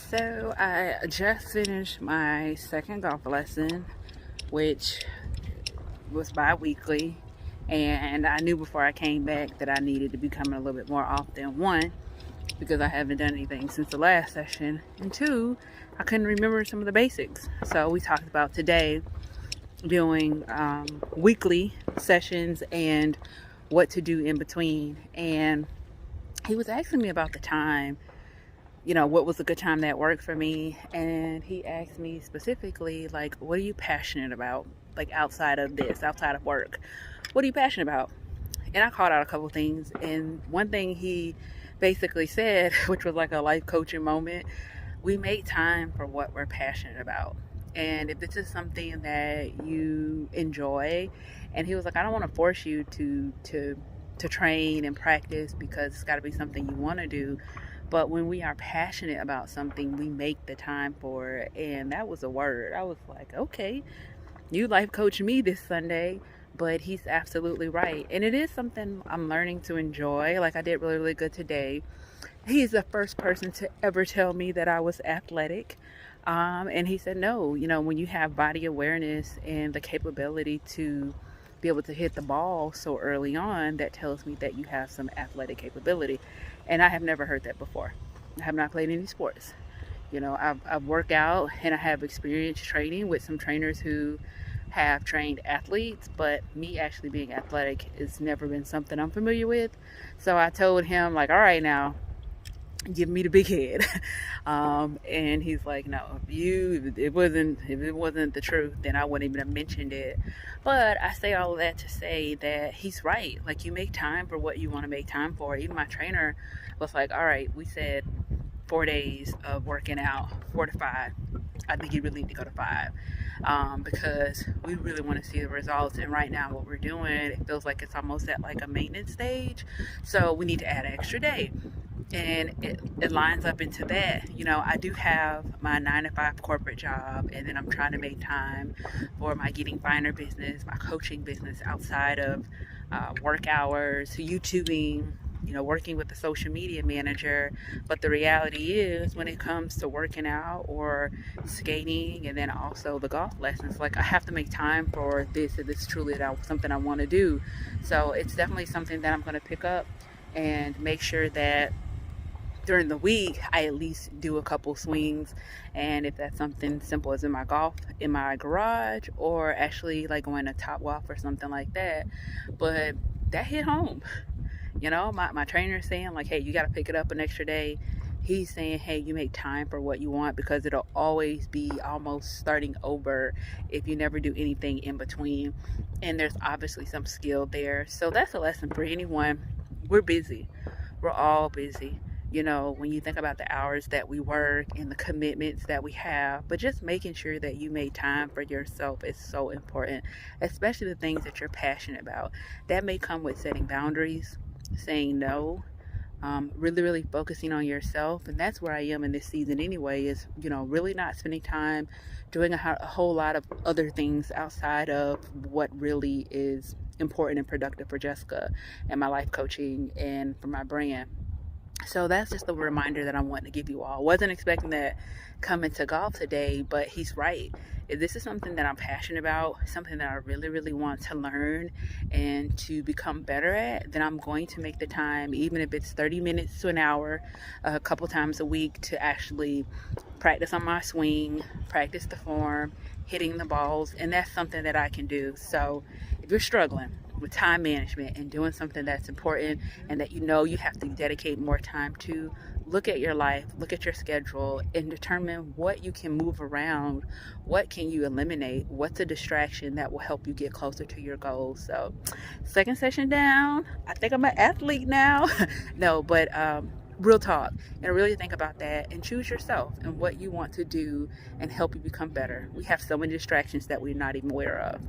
So I just finished my second golf lesson, which was bi-weekly, and I knew before I came back that I needed to be coming a little bit more often. One, because I haven't done anything since the last session, and two, I couldn't remember some of the basics. So we talked about today doing weekly sessions and what to do in between. And he was asking me about the time, what was a good time that worked for me. And he asked me specifically, like, what are you passionate about? Like outside of this, outside of work, what are you passionate about? And I called out a couple things. And one thing he basically said, which was like a life coaching moment, we make time for what we're passionate about. And if this is something that you enjoy, and he was like, I don't want to force you to train and practice because it's got to be something you want to do. But when we are passionate about something, we make the time for it. And that was a word. I was like, okay, you life coach me this Sunday. But he's absolutely right. And it is something I'm learning to enjoy. Like I did really, really good today. He's the first person to ever tell me that I was athletic. And he said, no, when you have body awareness and the capability to be able to hit the ball so early on, that tells me that you have some athletic capability. And I have never heard that before. I have not played any sports. I've worked out and I have experience training with some trainers who have trained athletes, but me actually being athletic has never been something I'm familiar with. So I told him, like, all right, now give me the big head. And he's like, no, if it wasn't the truth, then I wouldn't even have mentioned it. But I say all of that to say that he's right. Like, you make time for what you want to make time for. Even my trainer was like, all right, we said 4 days of working out, 4 to 5. I think you really need to go to 5, because we really want to see the results. And right now what we're doing, it feels like it's almost at like a maintenance stage. So we need to add an extra day. And it lines up into that. I do have my 9 to 5 corporate job, and then I'm trying to make time for my Getting Finer business, my coaching business outside of work hours, YouTubing, working with the social media manager. But the reality is, when it comes to working out or skating, and then also the golf lessons, like, I have to make time for this if it's truly something I want to do. So it's definitely something that I'm going to pick up and make sure that during the week I at least do a couple swings. And if that's something simple as in my garage, or actually like going to Top Golf or something like that. But that hit home. My trainer is saying, like, hey, you got to pick it up an extra day. He's saying, hey, you make time for what you want, because it'll always be almost starting over if you never do anything in between. And there's obviously some skill there. So that's a lesson for anyone. We're busy. We're all busy. When you think about the hours that we work and the commitments that we have, but just making sure that you make time for yourself is so important, especially the things that you're passionate about. That may come with setting boundaries, saying no, really, really focusing on yourself. And that's where I am in this season anyway, is, really not spending time doing a whole lot of other things outside of what really is important and productive for Jessica and my life coaching and for my brand. So that's just a reminder that I want to give you all. Wasn't expecting that coming to golf today, but he's right. If this is something that I'm passionate about, something that I really, really want to learn and to become better at, then I'm going to make the time, even if it's 30 minutes to an hour, a couple times a week, to actually practice on my swing, practice the form, hitting the balls. And that's something that I can do. So if you're struggling with time management and doing something that's important and that you have to dedicate more time to, look at your life, look at your schedule, and determine what you can move around, what can you eliminate, what's a distraction that will help you get closer to your goals. So second session down, I think I'm an athlete now. No, but real talk, and really think about that and choose yourself and what you want to do and help you become better. We have so many distractions that we're not even aware of.